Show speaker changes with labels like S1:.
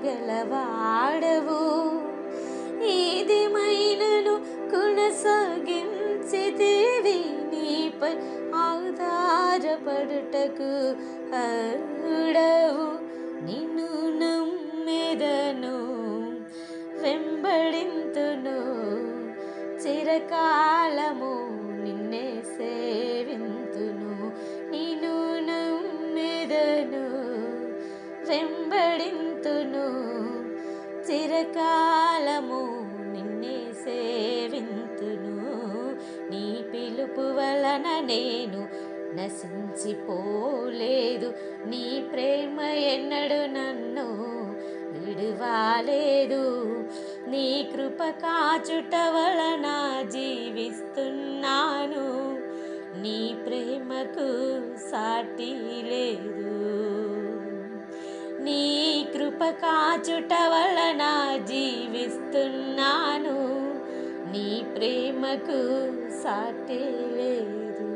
S1: దయగలవాడవు. ఏదేమైనను కొనసాగించితివి, నీపై ఆధారపడుటకు అర్హుడవు. నిన్ను నమ్మెదను, వెంబడింతును, చిరకాలము నిన్నే సేవింతును. నిన్ను నమ్మెదను, వెంబడింతును, చిరకాలము నిన్నే సేవింతును. నీ పిలుపు వలన నేను నశించిపోలేదు, నీ ప్రేమ ఎన్నడు నన్ను విడువాలేదు. నీ కృప కాచుట వలన జీవిస్తున్నాను, నీ ప్రేమకు సాటి లేదు. నీ కృప కాచుట వలన జీవిస్తున్నాను, నీ ప్రేమకు సాటి లేదు.